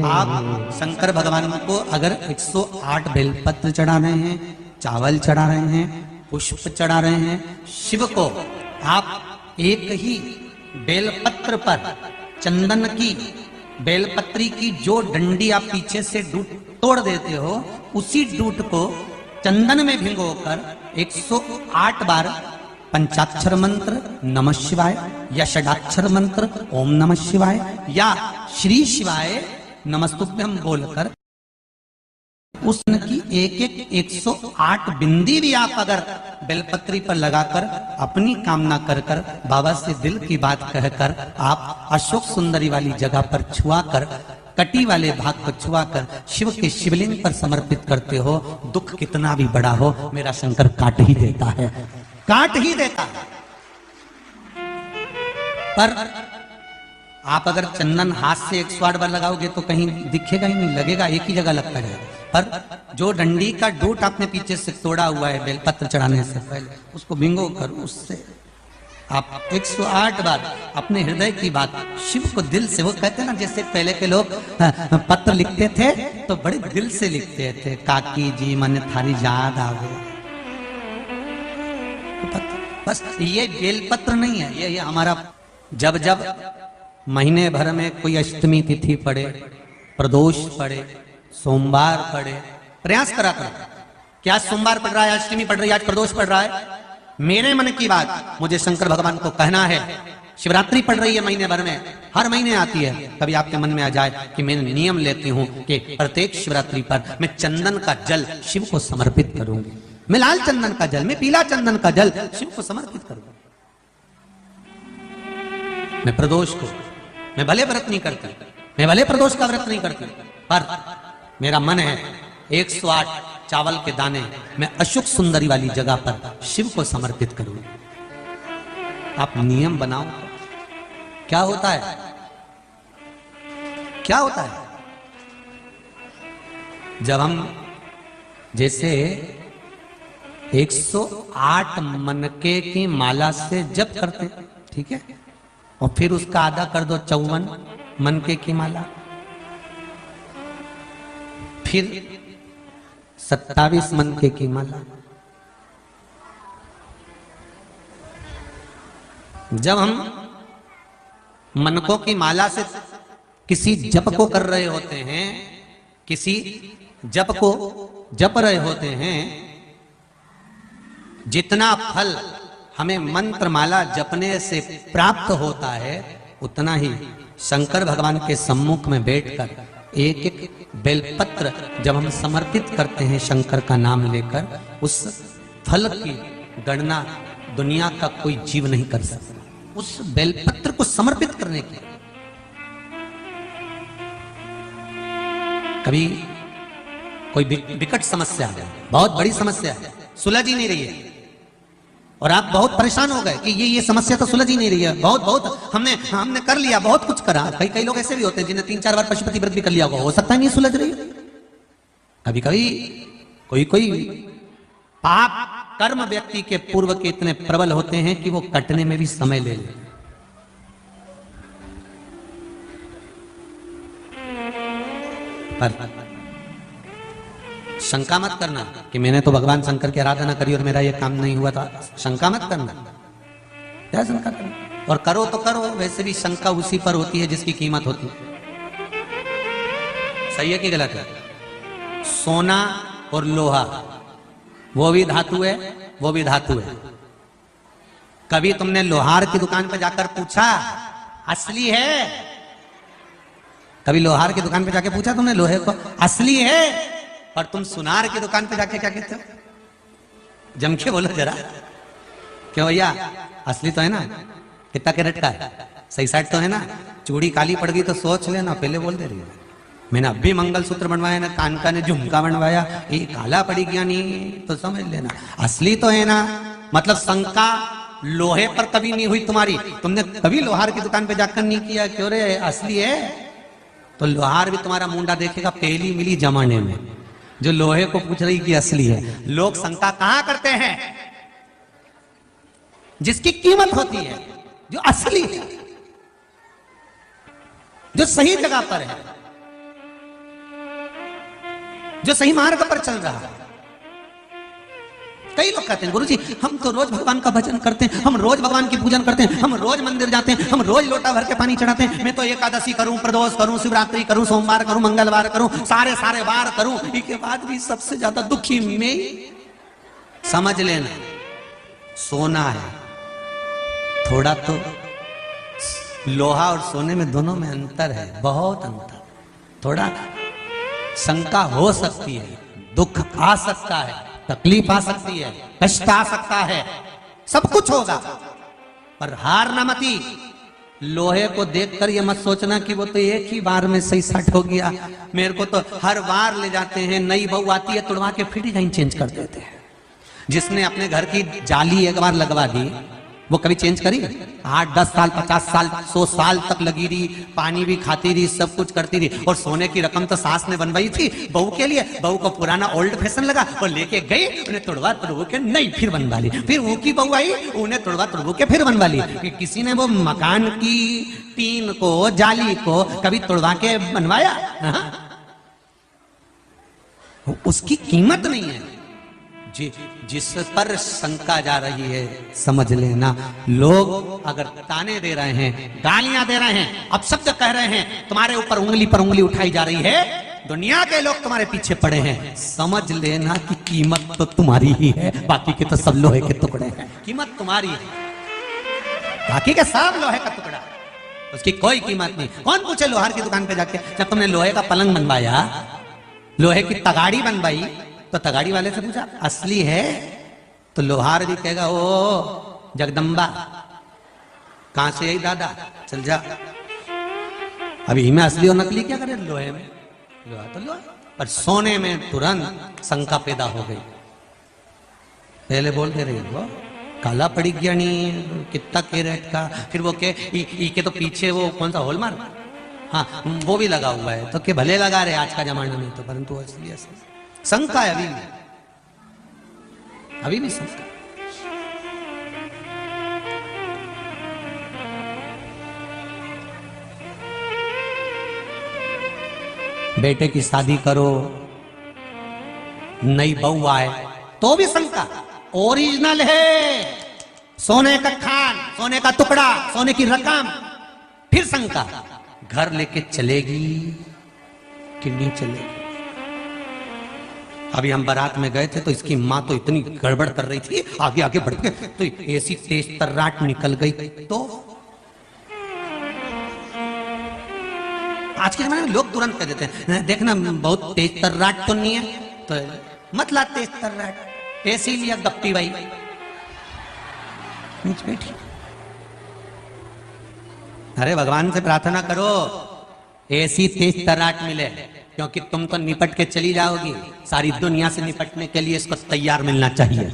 आप शंकर भगवान को अगर 108 बेलपत्र चढ़ा रहे हैं, चावल चढ़ा रहे हैं, पुष्प चढ़ा रहे हैं, शिव को आप एक ही बेलपत्र पर चंदन की बेलपत्री की जो डंडी आप पीछे से तोड़ देते हो, उसी डूट को चंदन में भिगोकर 108 बार पंचाक्षर मंत्र नमः शिवाय या षडाक्षर मंत्र ओम नमः शिवाय या श्री शिवाय नमस्तुभ्यम बोलकर उसकी एक 108 बिंदी भी आप अगर बेलपत्री पर लगाकर अपनी कामना कर कर बाबा से दिल की बात कहकर आप अशोक सुंदरी वाली जगह पर छुआकर कटी वाले भाग को छुआकर शिव के शिवलिंग पर समर्पित करते हो, दुख कितना भी बड़ा हो मेरा शंकर काट ही देता है, काट ही देता है। पर आप अगर चंदन हाथ से 108 बार लगाओगे तो कहीं दिखेगा ही नहीं, लगेगा एक ही जगह लगता है। पर जो डंडी का डूट आपने पीछे से तोड़ा हुआ है बेलपत्र चढ़ाने से पहले, उसको भिंगो कर उससे आप 108 बार अपने हृदय की बात शिव को दिल से, वो कहते हैं ना जैसे पहले के लोग पत्र लिखते थे तो बड़े दिल से लिखते थे, काकी जी मन थारी याद आवे। बस ये बेलपत्र नहीं है, ये हमारा जब जब महीने भर में कोई अष्टमी तिथि पड़े, प्रदोष पड़े, सोमवार पड़े, प्रयास करा करो। क्या सोमवार पड़ रहा है, अष्टमी पड़ रही है, आज प्रदोष पड़ रहा है, मेरे मन की बात मुझे शंकर भगवान को कहना है। शिवरात्रि पड़ रही है महीने भर में, हर महीने आती है, कभी आपके मन में आ जाए कि मैं नियम लेती हूं कि प्रत्येक शिवरात्रि पर मैं चंदन का जल शिव को समर्पित करूंगी, मैं लाल चंदन का जल, मैं पीला चंदन का जल शिव को समर्पित करूंगा। मैं प्रदोष को, मैं भले व्रत नहीं करती, मैं भले प्रदोष का व्रत नहीं करती, पर मेरा मन है 108 चावल के दाने मैं अशोक सुंदरी वाली जगह पर शिव को समर्पित करूं। आप नियम बनाओ, क्या होता है, क्या होता है जब हम जैसे 108 मनके की माला से जप करते, ठीक है, और फिर उसका आधा कर दो 54 मनके की माला, फिर 27 मनके की माला। जब हम मनकों की माला से किसी जप को कर रहे होते हैं, किसी जप को जप रहे होते हैं, जितना फल हमें मंत्र माला जपने से प्राप्त होता है, उतना ही शंकर भगवान के सम्मुख में बैठकर एक एक बेलपत्र जब हम समर्पित करते हैं शंकर का नाम लेकर, उस फल की गणना दुनिया का कोई जीव नहीं कर सकता। उस बेलपत्र को समर्पित करने की कभी कोई विकट समस्या है, बहुत बड़ी समस्या है, सुलझ ही नहीं रही है, और आप बहुत परेशान हो गए कि ये समस्या तो सुलझ ही नहीं रही है, बहुत हमने कर लिया, बहुत कुछ करा। कई लोग ऐसे भी होते हैं जिन्हें 3-4 बार पशुपति व्रत भी कर लिया होगा, हो सकता है नहीं सुलझ रही। कभी कभी कोई पाप कर्म व्यक्ति के पूर्व के इतने प्रबल होते हैं कि वो कटने में भी समय ले लेते। पर शंका मत करना कि मैंने तो भगवान शंकर की आराधना करी और मेरा ये काम नहीं हुआ था, शंका मत करना, क्या शंका करना, और करो तो करो, वैसे भी शंका उसी पर होती है जिसकी कीमत होती है। सही है कि गलत है? सोना और लोहा वो भी धातु है, वो भी धातु है। कभी तुमने लोहार की दुकान पर जाकर पूछा असली है? कभी लोहार की दुकान पर जाके पूछा तुमने लोहे को असली है? और तुम सुनार की दुकान पे जाके क्या कहते हो? जम के बोलो जरा, क्यों भैया असली तो है ना, कितना कैरेट का है, सही साइड तो है ना, चूड़ी काली पड़ गई तो सोच लेना, पहले बोल दे रही है मैंने अभी मंगलसूत्र बनवाया ना, कान का ने झुमका बनवाया, ये काला पड़ी गया नहीं तो समझ लेना असली तो है ना। मतलब शंका लोहे पर कभी नहीं हुई तुम्हारी, तुमने कभी लोहार की दुकान पे जाकर नहीं किया क्यों रे असली है? तो लोहार भी तुम्हारा मुंडा देखेगा पहली मिली जमाने में, जो लोहे को पूछ रही कि असली है। लोग शंका कहां करते हैं? जिसकी कीमत होती है, जो असली है, जो सही जगह पर है। जो सही मार्ग पर चल रहा है। कई लोग कहते हैं गुरुजी हम तो रोज भगवान का भजन करते हैं, हम रोज भगवान की पूजन करते हैं, हम रोज मंदिर जाते हैं, हम रोज लोटा भर के पानी चढ़ाते हैं, मैं तो एकादशी करूं, प्रदोष करूं, शिवरात्रि करूं, सोमवार करूं, मंगलवार करूं, सारे सारे वार करूं, इसके बाद भी सबसे ज्यादा दुखी मैं। समझ लेना सोना है, थोड़ा तो लोहा और सोने में दोनों में अंतर है, बहुत अंतर। थोड़ा शंका हो सकती है, दुख आ सकता है, तकलीफ आ सकती है, कष्ट आ सकता है, सब कुछ होगा, पर हार ना मती। लोहे को देखकर ये मत सोचना कि वो तो एक ही बार में सही सेट हो गया। मेरे को तो हर बार ले जाते हैं, नई बहू आती है तुड़वा के फिर डिजाइन चेंज कर देते हैं। जिसने अपने घर की जाली एक बार लगवा दी वो कभी चेंज करी? 8, 10 साल, 50 साल, 100 साल तक लगी रही, पानी भी खाती रही, सब कुछ करती रही। और सोने की रकम तो सास ने बनवाई थी बहू के लिए, बहू को पुराना ओल्ड फैशन लगा और लेके गई, उन्हें तुड़वा तुड़वू के नहीं फिर बनवा ली। फिर वो की बहू आई, उन्हें तुड़वा तुड़वू के फिर बनवा ली। कि किसी ने वो मकान की टीन को, जाली को कभी तुड़वा के बनवाया? उसकी कीमत नहीं है। जिस पर शंका जा रही है समझ लेना, लोग अगर ताने दे रहे हैं, गालियां दे रहे हैं, अपशब्द कह रहे हैं, तुम्हारे ऊपर उंगली पर उंगली उठाई जा रही है, दुनिया के लोग तुम्हारे पीछे पड़े हैं, समझ लेना कि कीमत तो तुम्हारी ही है, बाकी के तो सब लोहे के टुकड़े हैं। कीमत तुम्हारी है, बाकी के सब लोहे का टुकड़ा, उसकी कोई कीमत नहीं। कौन पूछे लोहार की दुकान पे जाके, जब तुमने लोहे का पलंग बनवाया, लोहे की तगाड़ी बनवाई, तो तगाड़ी वाले से पूछा असली है? तो लोहार भी कहेगा ओ जगदम्बा कहां से आई दादा, चल जा। अभी में असली और नकली क्या करे? लोहे में, लोहा तो लोहा, पर सोने में तुरंत शंका पैदा हो गई। पहले बोलते रहे वो काला पड़ी गया नहीं, कितना कैरेट का, फिर वो के तो पीछे वो कौन सा हॉलमार्क, हाँ वो भी लगा हुआ है, तो के भले लगा रहे आज का जमाना में, तो परंतु असली असली शंका है, अभी भी शंका। बेटे की शादी करो, नई बहू आए तो भी शंका। ओरिजिनल है, सोने का खान, सोने का टुकड़ा, सोने की रकम, फिर शंका। घर लेके चलेगी कि नहीं चलेगी? अभी हम बारात में गए थे तो इसकी माँ तो इतनी गड़बड़ कर रही थी, आगे आगे बढ़ के तो ऐसी तेज तर्राट निकल गई। तो आज के जमाने में लोग तुरंत कह देते हैं देखना बहुत तेज तर्राट तो नहीं है, तो मत ला तेज तर्राट, ऐसी लिया गप्पी भाई बैठी। अरे भगवान से प्रार्थना करो ऐसी तेज तर्राट मिले, क्योंकि तुम तो निपट के चली जाओगी, सारी दुनिया से निपटने के लिए इसको तैयार मिलना चाहिए।